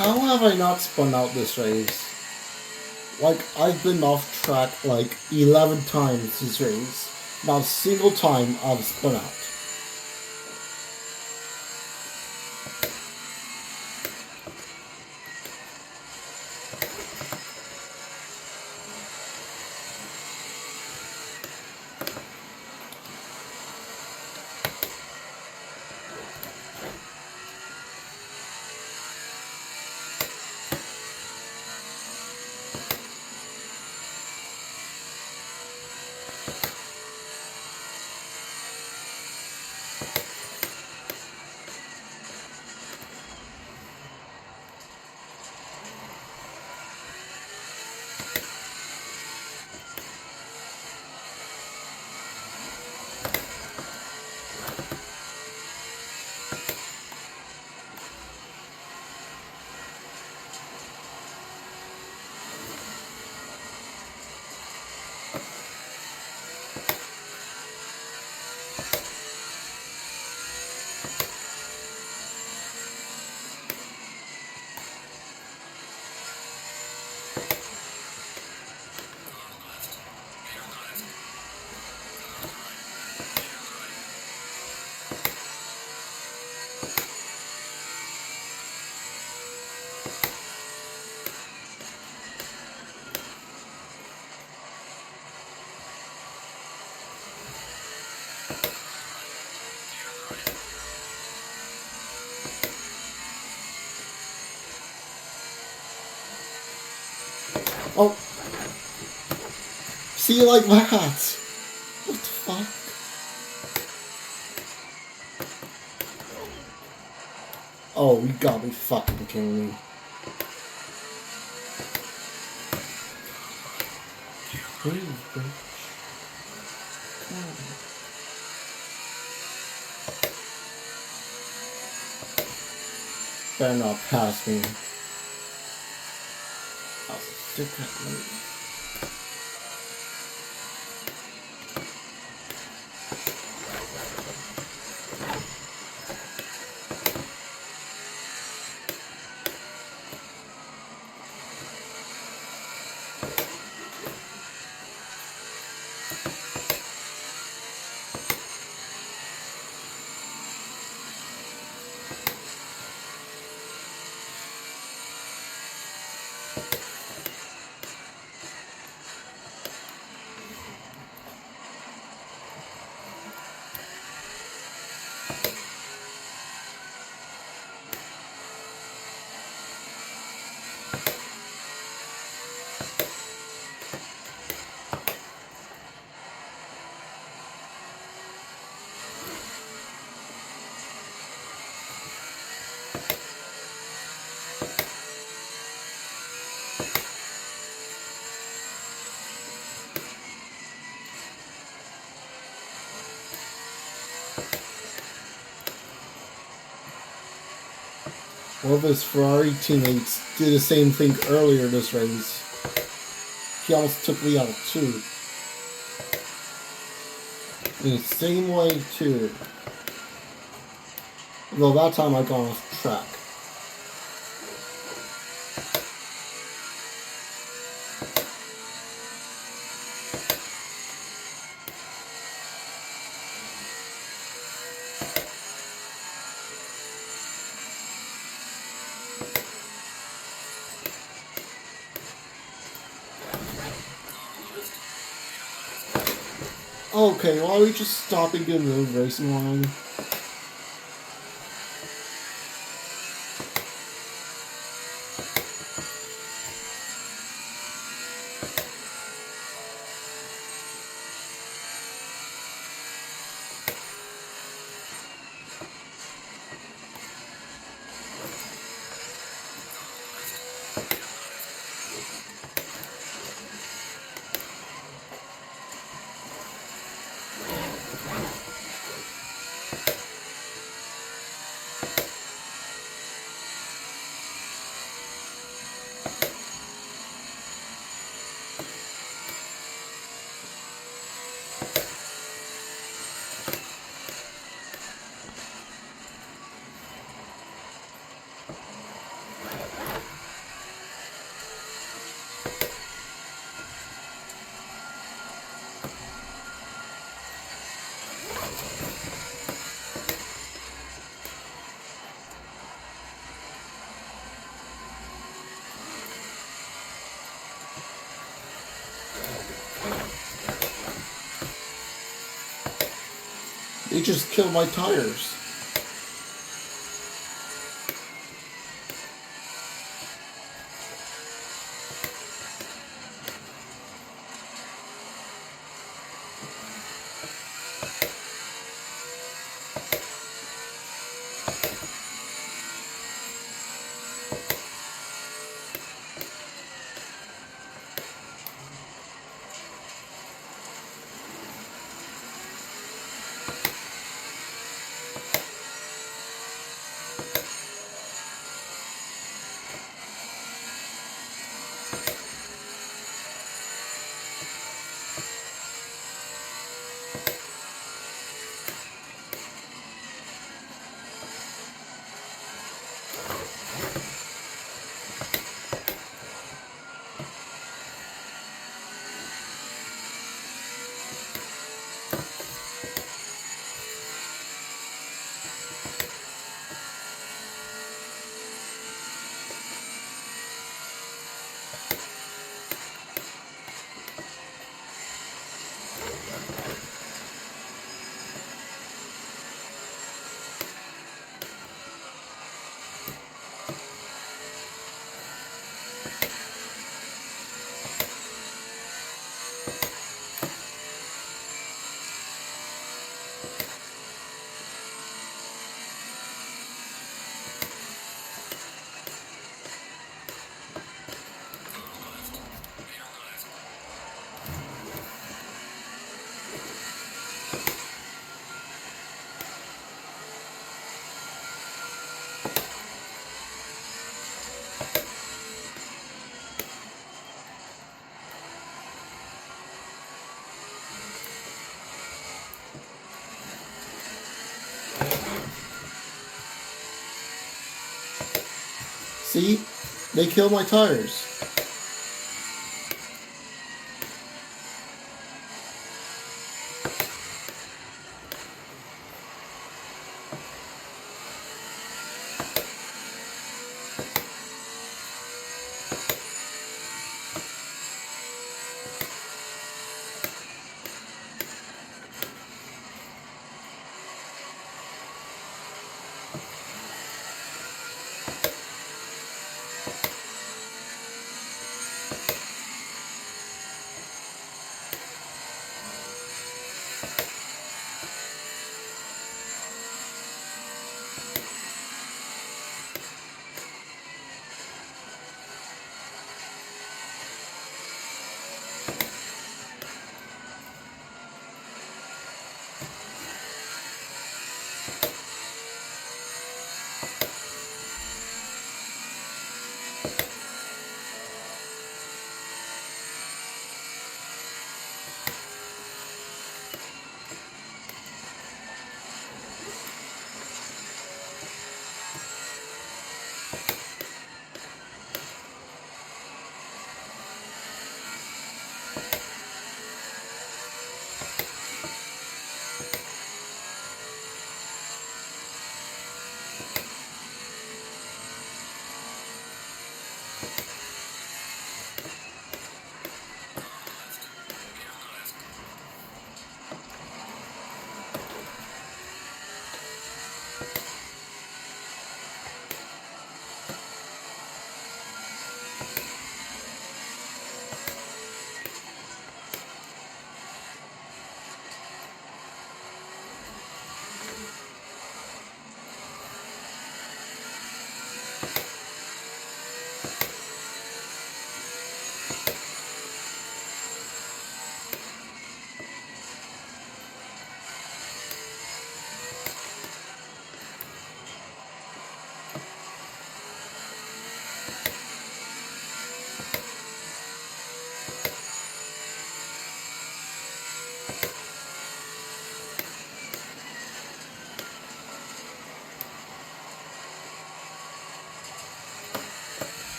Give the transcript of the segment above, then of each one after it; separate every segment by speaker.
Speaker 1: How have I not spun out this race? Like, I've been off track like 11 times this race. Not a single time I've spun out. Oh. See, like that. What the fuck? Oh, you gotta be fucking kidding me. Please, bitch. Better not pass me. I'll stick that later. One of his Ferrari teammates did the same thing earlier this race. He almost took me out too. In the same way too. Though that time I got off track. Okay, why are we just stopping in the racing line? They just killed my tires. See? They killed my tires.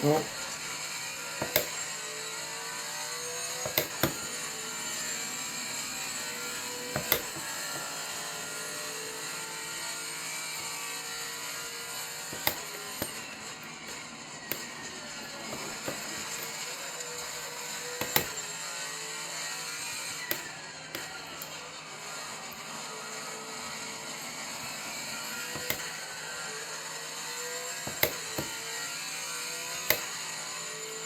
Speaker 1: Well,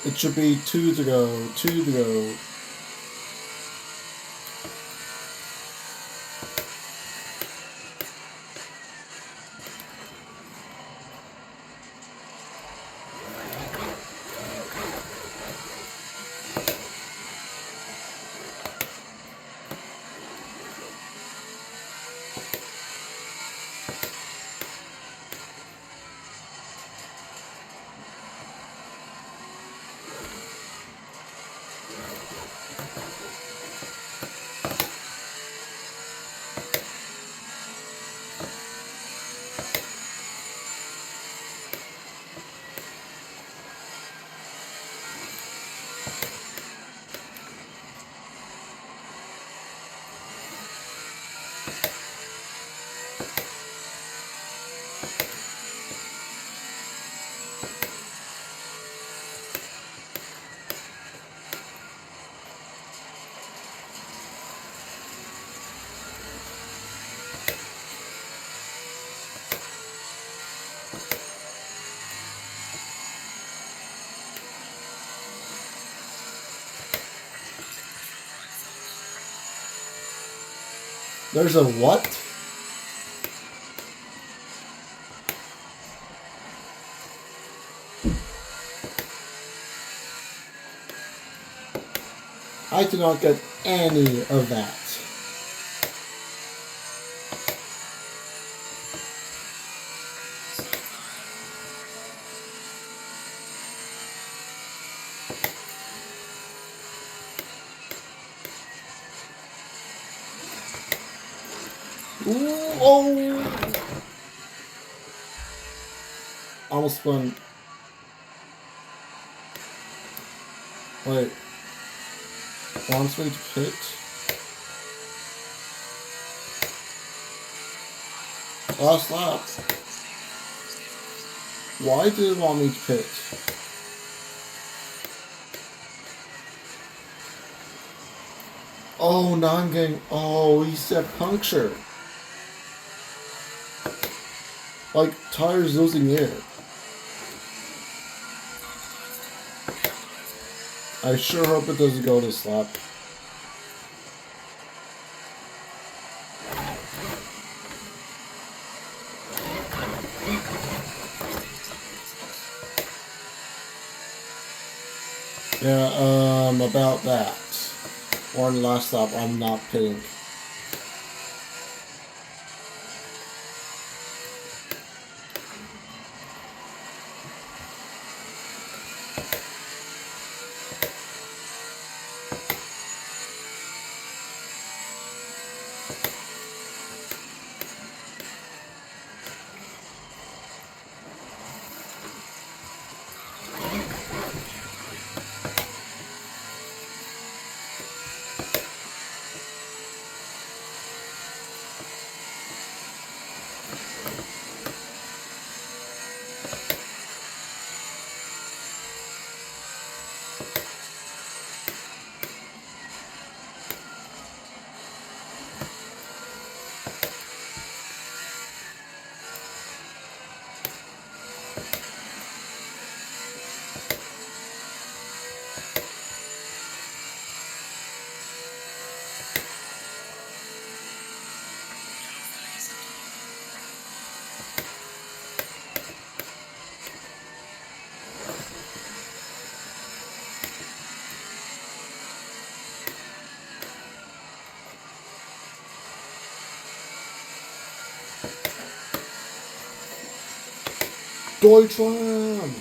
Speaker 1: it should be two to go, two to go. There's a what? I did not get any of that. Ooh, oh! Almost spun. Wait. Wants me to pit? Last lap. Why did it want me to pit? Oh, now I'm getting... Oh, he said puncture. Like, tires losing air. I sure hope it doesn't go this lap. Yeah, about that. Or in the last lap, I'm not pitting. Deutschland!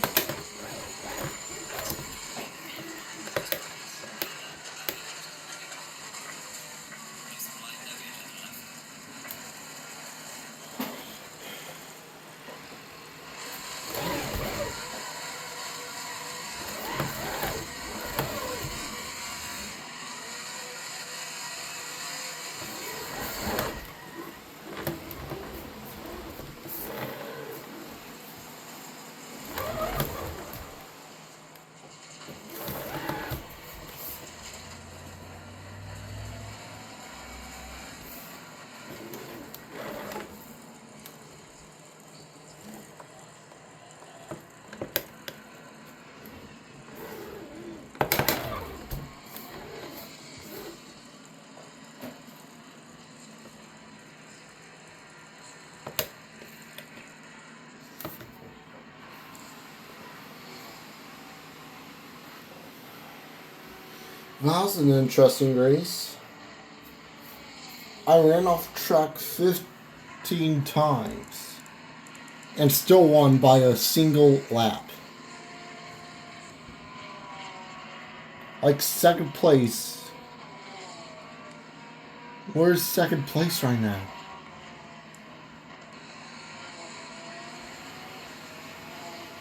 Speaker 1: That was an interesting race. I ran off track 15 times and still won by a single lap. Like second place. Where's second place right now?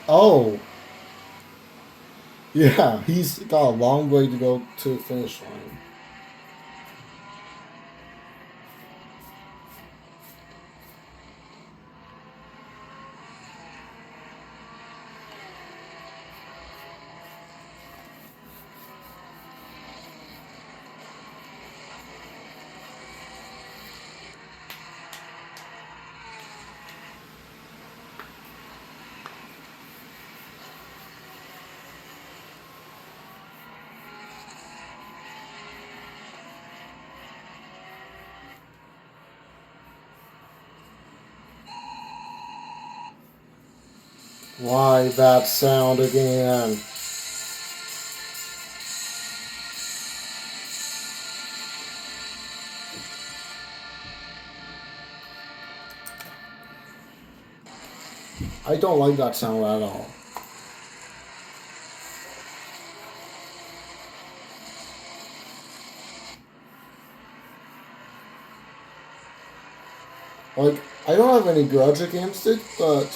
Speaker 1: Oh. Yeah, he's got a long way to go to the finish line. Why that sound again? I don't like that sound at all. Like, I don't have any grudge against it, but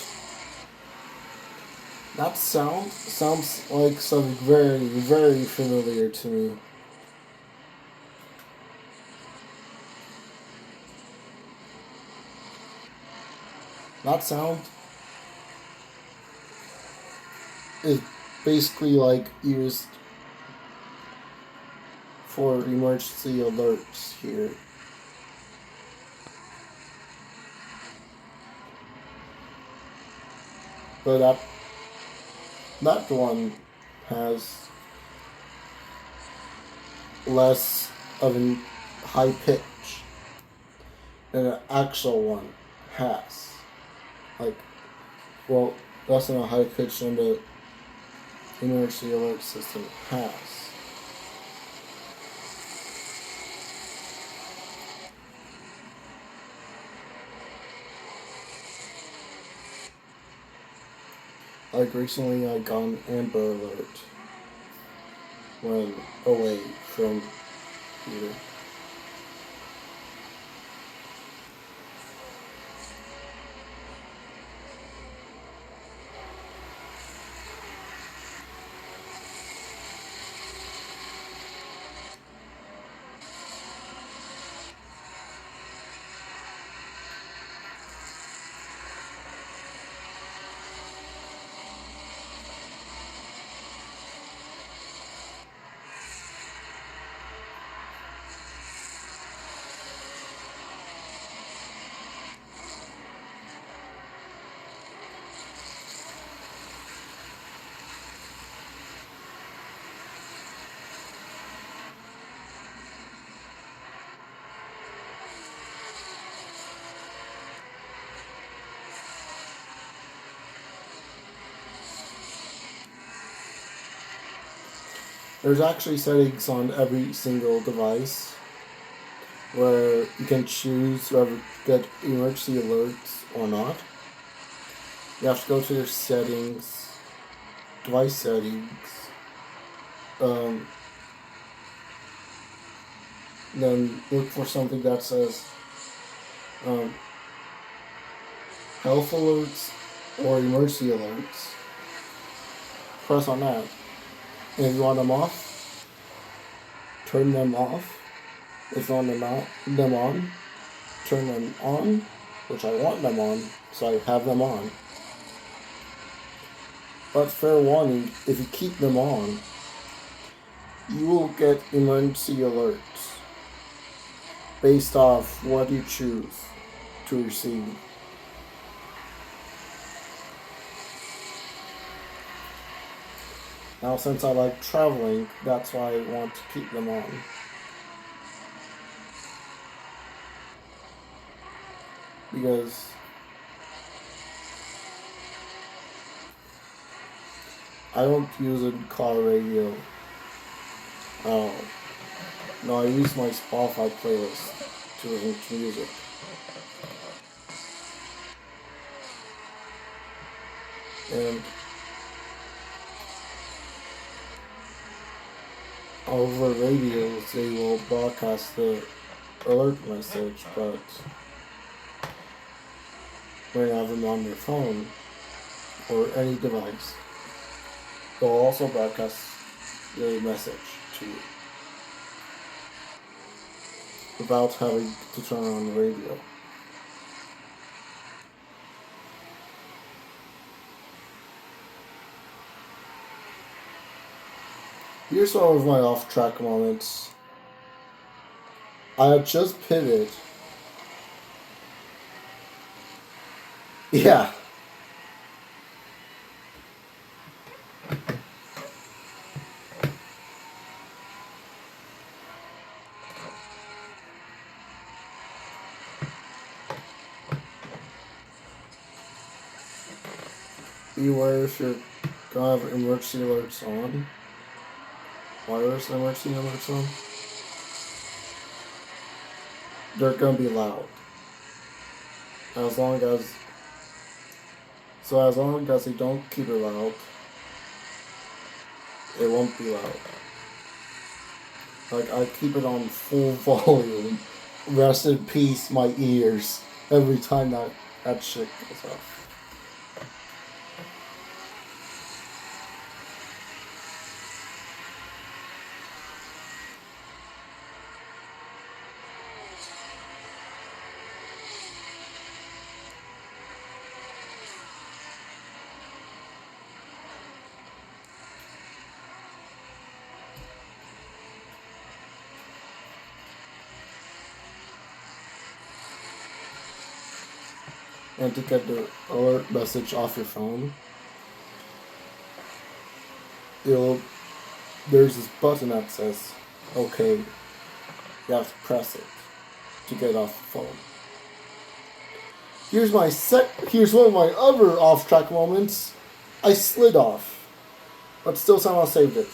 Speaker 1: that sounds like something very, very familiar to me. That sound is basically like used for emergency alerts here. But that one has less of a high pitch than an actual one has. Like, well, less than a high pitch than the emergency alert system has. Like recently I got an Amber Alert when away from here. There's actually settings on every single device where you can choose whether to get emergency alerts or not. You have to go to your settings, device settings, then look for something that says health alerts or emergency alerts. Press on that. And if you want them off, turn them off. If you want them on, turn them on, which I want them on, so I have them on. But fair warning, if you keep them on, you will get emergency alerts based off what you choose to receive. Now, since I like traveling, that's why I want to keep them on. Because I don't use a car radio. No, I use my Spotify playlist to listen to music. And over radios, they will broadcast the alert message, but when you have them on your phone or any device, they'll also broadcast the message to you without having to turn on the radio. Here's some of my off-track moments. I had just pitted. Yeah. Beware if you're gonna have emergency alerts on. Wireless emergency alerts on. They're gonna be loud. As long as you don't keep it loud, it won't be loud. Like, I keep it on full volume. Rest in peace, my ears. every time that shit goes off. And to get the alert message off your phone, there's this button that says, okay, you have to press it to get off the phone. Here's one of my other off-track moments. I slid off, but still somehow saved it.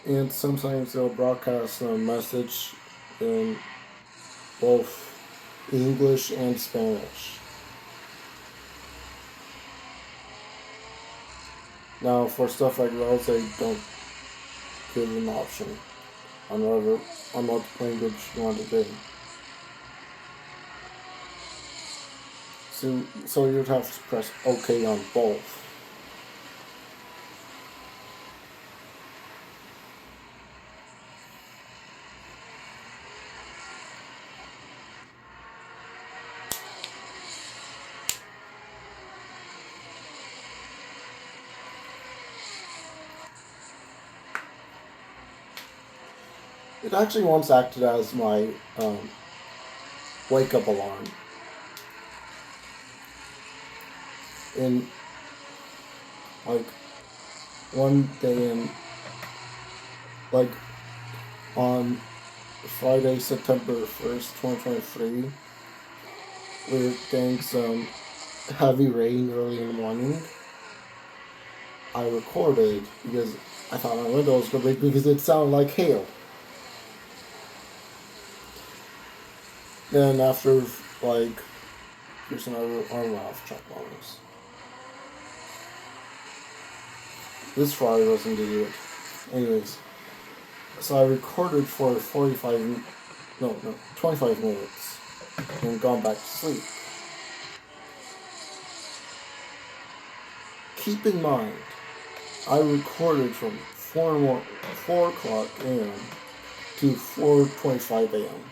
Speaker 1: And sometimes they'll broadcast a message in both English and Spanish. Now, for stuff like those, they don't give an option on what language you want to be. So you'd have to press OK on both. It actually once acted as my wake-up alarm. In like one day on Friday, September 1st, 2023, we were getting some heavy rain early in the morning. I recorded because I thought my window was going to break because it sounded like hail. Then after, here's another off-track bonus. This Friday wasn't to it. Anyways, so I recorded for 25 minutes and gone back to sleep. Keep in mind, I recorded from 4 o'clock a.m. to 4:25 a.m.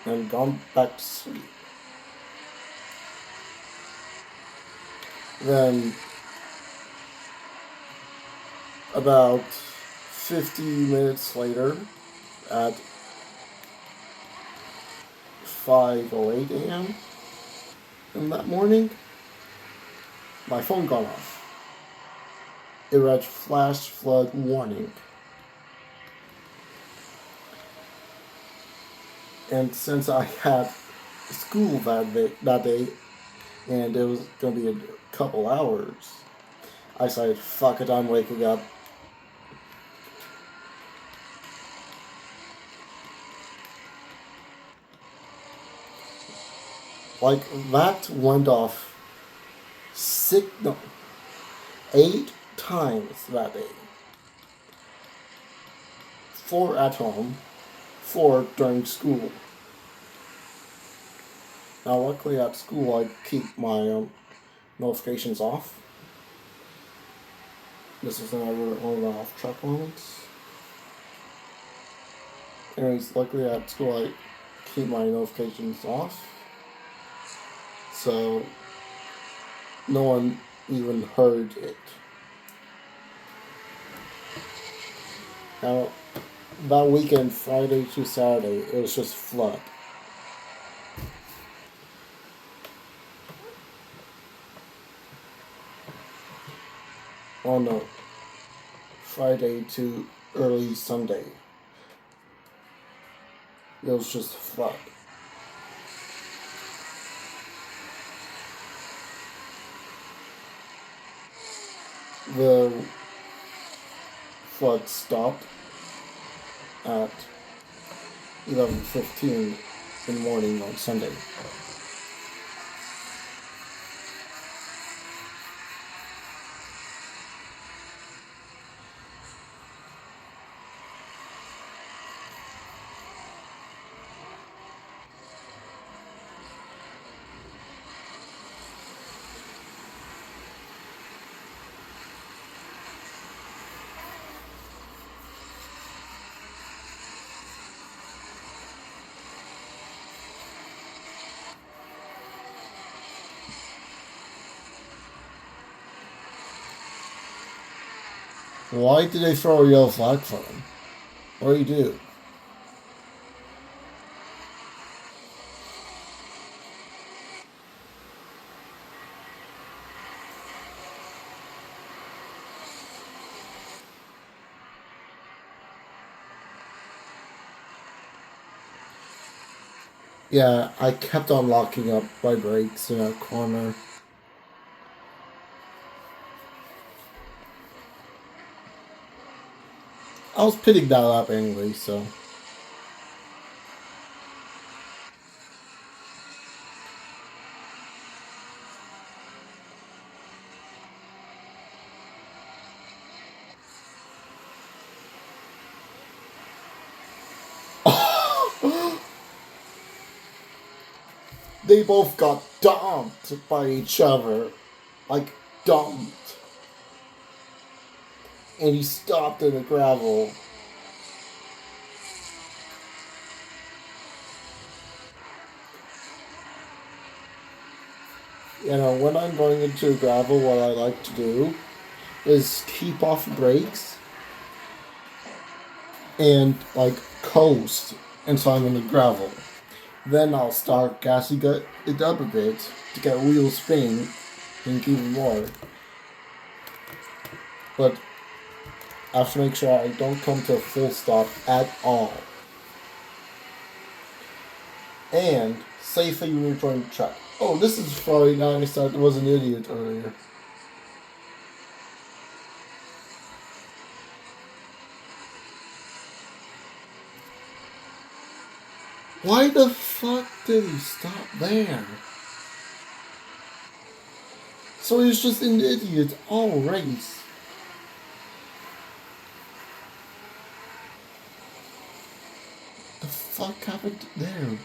Speaker 1: and gone back to sleep. Then, about 50 minutes later, at 5:08 a.m. in that morning, my phone got off. It read flash flood warning. And since I had school that day, and it was going to be a couple hours, I decided, fuck it, I'm waking up. That went off 8 times that day. 4 at home, 4 during school. Now, luckily at school, I keep my notifications off. This is another one of the off-track moments. Anyways, luckily at school, I keep my notifications off. So, no one even heard it. Now, that weekend, Friday to Saturday, it was just flood. Oh no, Friday to early Sunday, it was just flood. The flood stopped at 11:15 in the morning on Sunday. Why did they throw a yellow flag for him? What do you do? Yeah, I kept on locking up my brakes in that corner. I was pitting that up anyway, so. They both got dumped by each other. Like, dumped. And he stopped in the gravel. You know, when I'm going into gravel, what I like to do is keep off brakes and, like, coast until I'm in the gravel. Then I'll start gassing it up a bit to get wheels spinning and even more. But I have to make sure I don't come to a full stop at all. And safely rejoin the track. Oh, this is probably now I said I was an idiot earlier. Why the fuck did he stop there? So he's just an idiot all race. The fuck happened there?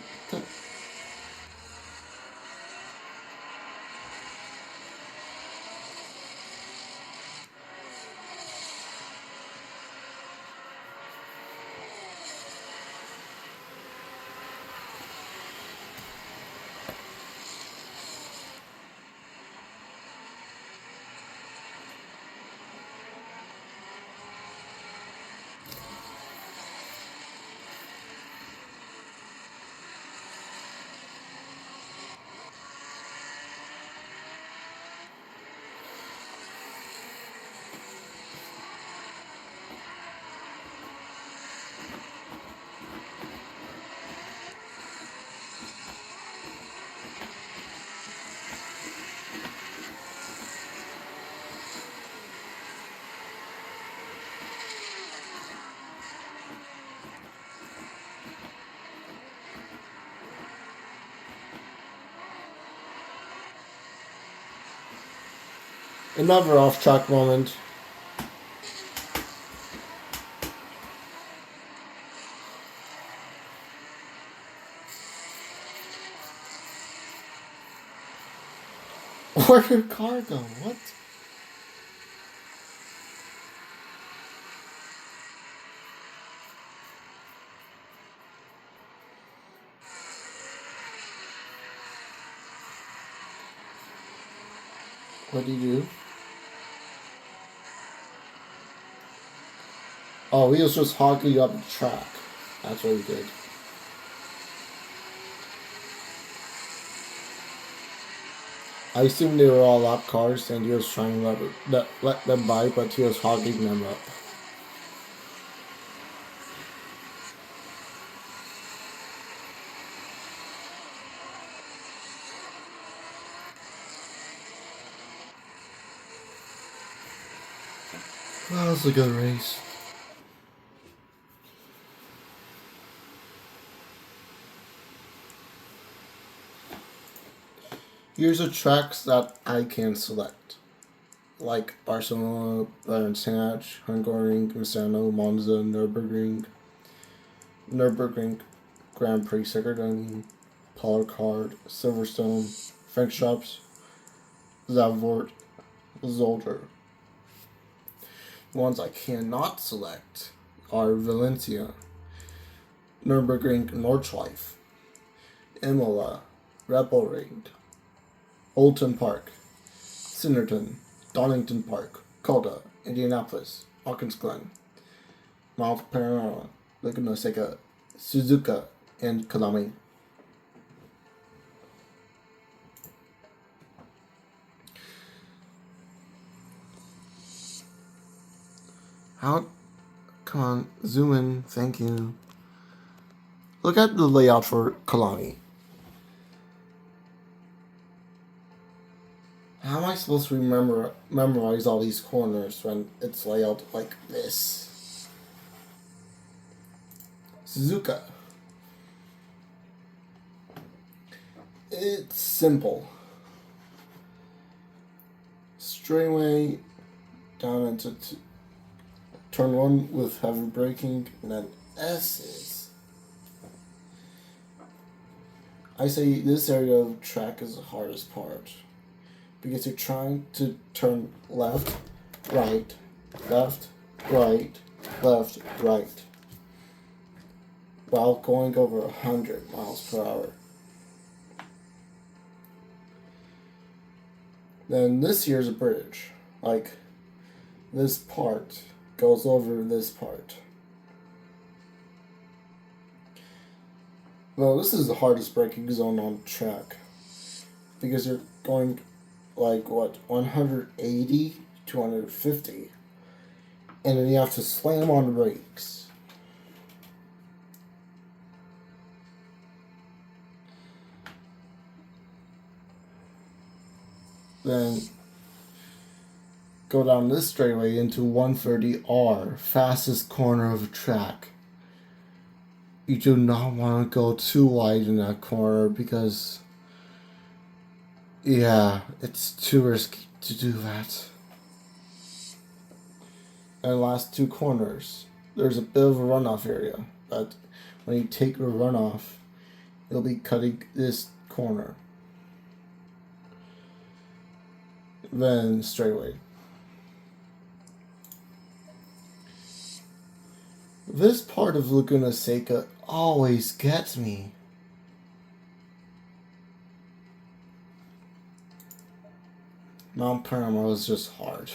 Speaker 1: Another off-track moment. Where'd her car go? What? What did he do? Oh, he was just hogging up the track. That's what he did. I assume they were all lap cars and he was trying to let them by, but he was hogging them up. Well, that was a good race. Here's the tracks that I can select. Like Barcelona, Valencia, Hungary, Misano, Monza, Nürburgring Grand Prix, Second, Pollard, Silverstone, Frank Shops, Zandvoort, Zolder. The ones I cannot select are Valencia, Nürburgring Nordschleife, Imola, Rebel Ring, Oulton Park, Sinnerton, Donington Park, Calda, Indianapolis, Watkins Glen, Mount Panorama, Laguna Seca, Suzuka, and Kalami. How? Come on, zoom in. Thank you. Look at the layout for Kalami. How am I supposed to memorize all these corners when it's laid out like this? Suzuka. It's simple. Straightaway down into turn 1 with heavy braking, and then S's. I say this area of track is the hardest part, because you're trying to turn left, right, left, right, left, right, while going over 100 miles per hour. Then this here's a bridge, like this part goes over this part. Well, this is the hardest braking zone on track, because you're going like 180 to 150, and then you have to slam on the brakes. Then go down this straightaway into 130R, fastest corner of the track. You do not want to go too wide in that corner because, yeah, it's too risky to do that. And last 2 corners, there's a bit of a runoff area, but when you take the runoff, you'll be cutting this corner. Then straightaway. This part of Laguna Seca always gets me. Mount Panorama is just hard.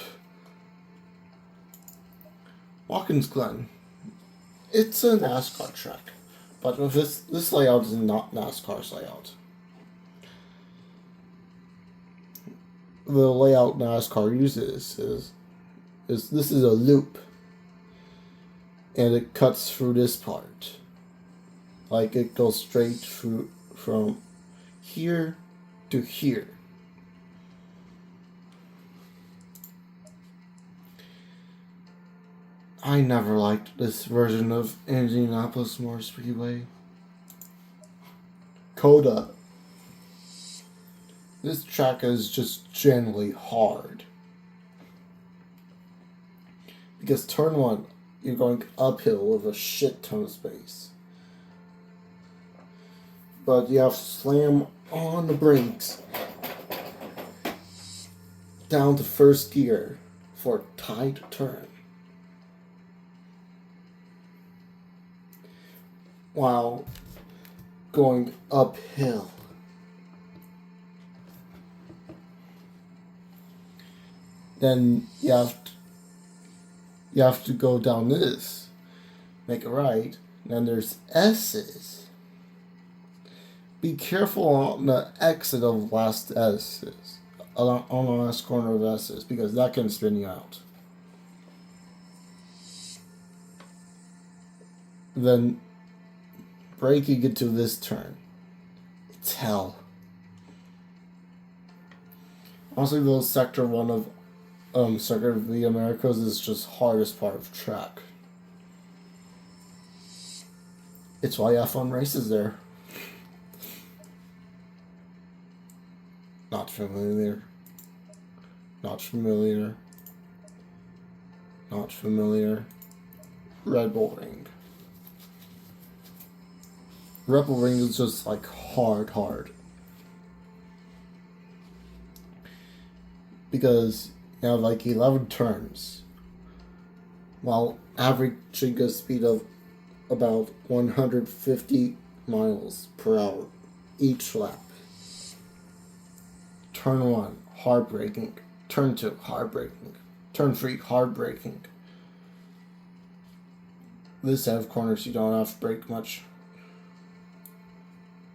Speaker 1: Watkins Glen. It's a NASCAR track, but this layout is not NASCAR's layout. The layout NASCAR uses is this is a loop, and it cuts through this part. Like it goes straight through from here to here. I never liked this version of Indianapolis Motor Speedway. Coda. This track is just generally hard. Because turn 1, you're going uphill with a shit ton of space. But you have to slam on the brakes down to first gear for a tight turn, while going uphill. Then you have to go down this, make it right, and then there's S's. Be careful on the exit of last S's, on the last corner of S's, because that can spin you out. Then braking into this turn. It's hell. Honestly, though, Sector 1 of Circuit of the Americas is just hardest part of the track. It's why F1 races there. Not familiar. Not familiar. Not familiar. Red Bull Ring. Red Bull Ring is just like hard. Because you have like 11 turns, while averaging a speed of about 150 miles per hour each lap. Turn 1, hard braking. Turn 2, hard braking. Turn 3, hard braking. this set of corners, you don't have to brake much.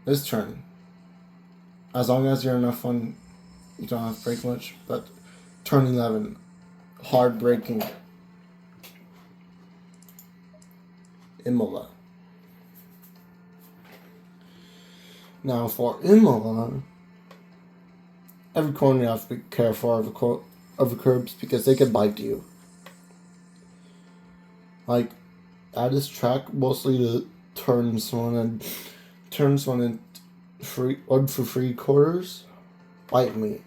Speaker 1: This turn, as long as you're enough fun, you don't have to brake much. But turn 11, hard braking. Imola. Now for Imola, every corner you have to be careful of the curbs because they can bite you. Like at this track, mostly the turns one and 1 for 3 quarters bite me.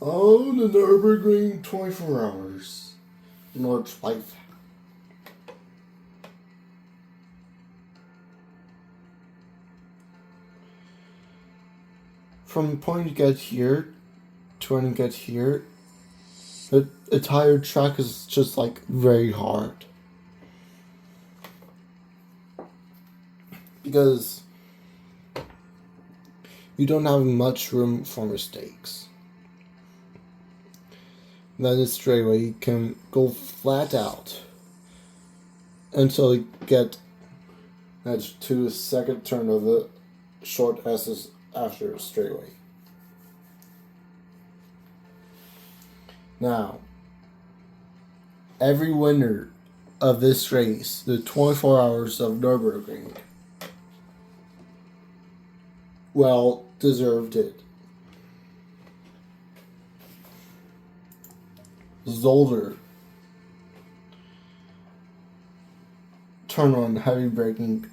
Speaker 1: Oh, the Nürburgring 24 hours. Nordschleife. From the point you get here to when you get here, the entire track is just like very hard. Because you don't have much room for mistakes. Then it's straightaway you can go flat out until you get to the second turn of the short S's after straightaway. Now, every winner of this race, the 24 hours of Nürburgring, well deserved it. Zolder. Turn 1, heavy braking.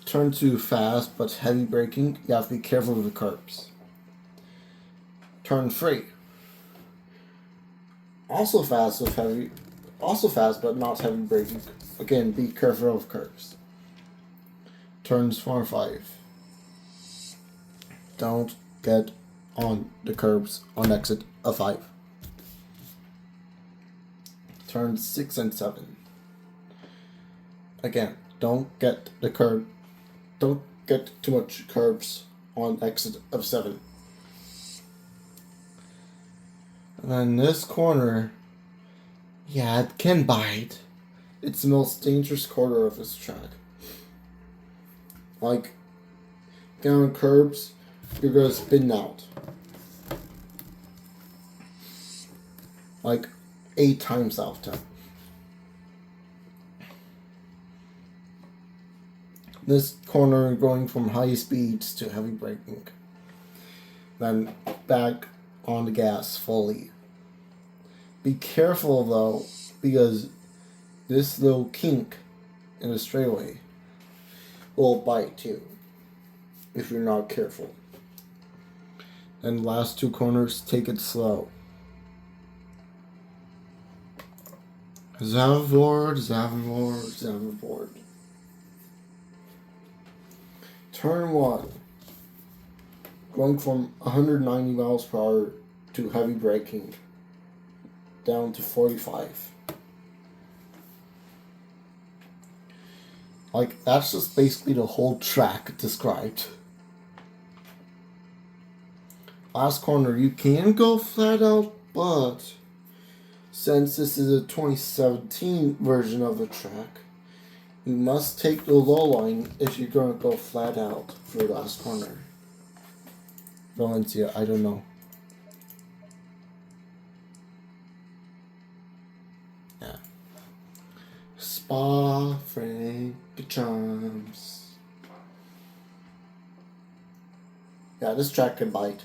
Speaker 1: Turn 2, fast but heavy braking. You have to be careful with the curbs. Turn 3. Also fast but not heavy braking. Again, be careful of curves. Turns 4 and 5. Don't get on the curbs on exit of 5. Turns 6 and 7. Again, don't get too much curbs on exit of 7. And then this corner, yeah, it can bite. It's the most dangerous corner of this track. Like, get on curbs, you're gonna spin out. Like 8 times out of 10. This corner going from high speeds to heavy braking. Then back on the gas fully. Be careful though, because this little kink in the straightaway will bite you if you're not careful. And last 2 corners, take it slow. Zavord. Turn 1. Going from 190 miles per hour to heavy braking down to 45. Like, that's just basically the whole track described. Last corner, you can go flat out, but since this is a 2017 version of the track, you must take the low line if you're going to go flat out for the last corner. Valencia, I don't know. Yeah. Spa Francorchamps. Yeah, this track can bite.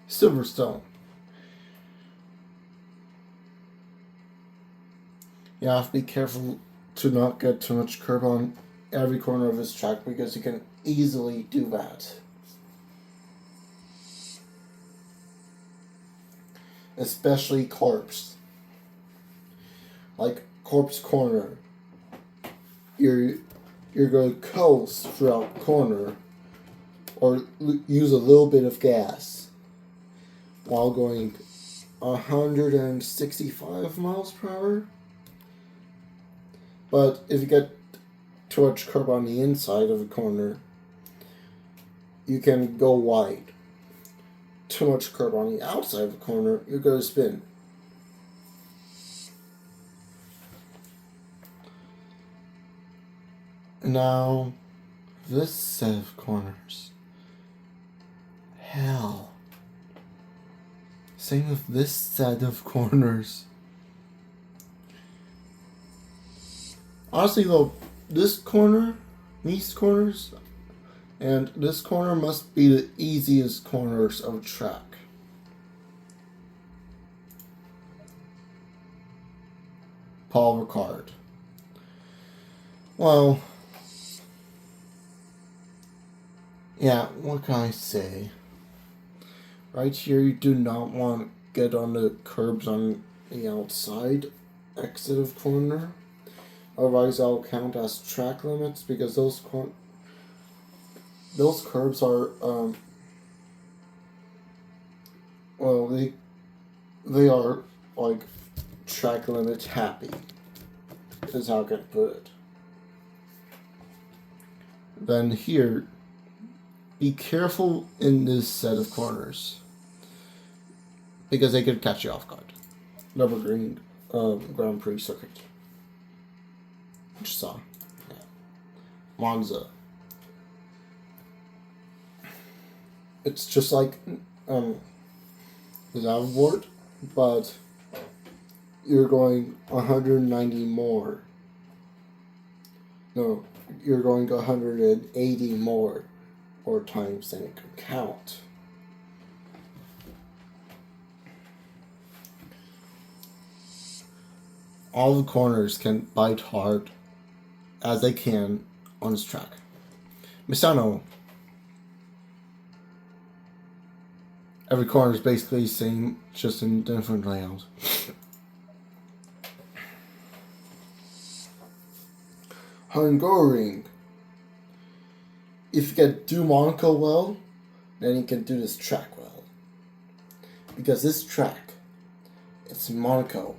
Speaker 1: Silverstone. You have to be careful to not get too much curb on every corner of this track because you can easily do that. Especially corpse. Like corpse corner. You're going to coast throughout corner or use a little bit of gas while going 165 miles per hour. But if you get too much curb on the inside of the corner, you can go wide. too much curb on the outside of the corner, you're going to spin. Now, this set of corners. Hell. Same with this set of corners. Honestly though, this corner, these corners, and this corner must be the easiest corners of track. Paul Ricard. Well, yeah, what can I say? Right here, you do not want to get on the curbs on the outside exit of corner. Otherwise, I'll count as track limits because those curbs are well, they are like track limit happy. Is how I can put it. Then here, be careful in this set of corners because they could catch you off guard. Nürburgring Grand Prix circuit. Which saw. Yeah. Monza. It's just like the board, but you're going 190 more. No, you're going 180 more times than it can count. All the corners can bite hard as they can on this track. Misano. Every corner is basically the same, just in different layouts. Hungaroring. If you can do Monaco well, then you can do this track well. Because this track, it's Monaco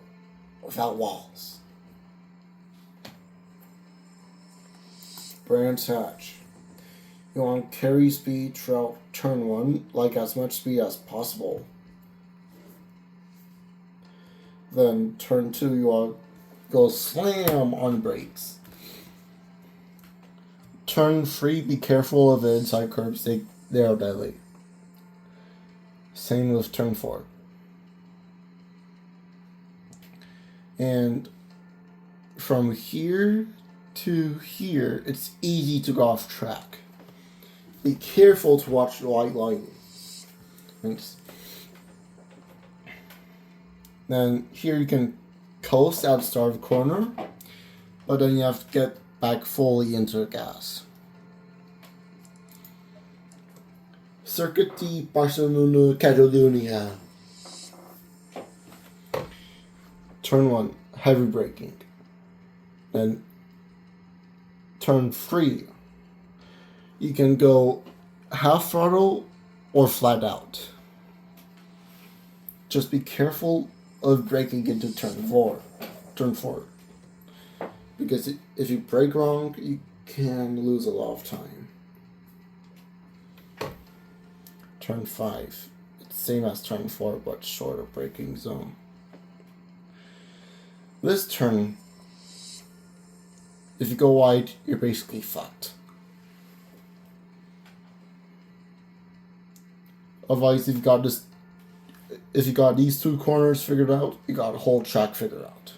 Speaker 1: without walls. Brands Hatch. You want to carry speed throughout turn 1, like as much speed as possible. Then turn 2, you want to go slam on brakes. Turn 3, be careful of the inside curbs, they are deadly. Same with turn 4. And from here to here, it's easy to go off track. Be careful to watch the white line. Thanks. Then here you can coast at the start of the corner, but then you have to get back fully into the gas. Circuit de Barcelona, Catalonia. Turn 1, heavy braking. Then turn 3, you can go half throttle or flat out. Just be careful of braking into turn 4. Because if you brake wrong, you can lose a lot of time. Turn 5. It's same as turn 4, but shorter braking zone. This turn, if you go wide, you're basically fucked. Otherwise, if you got these two corners figured out, you got the whole track figured out.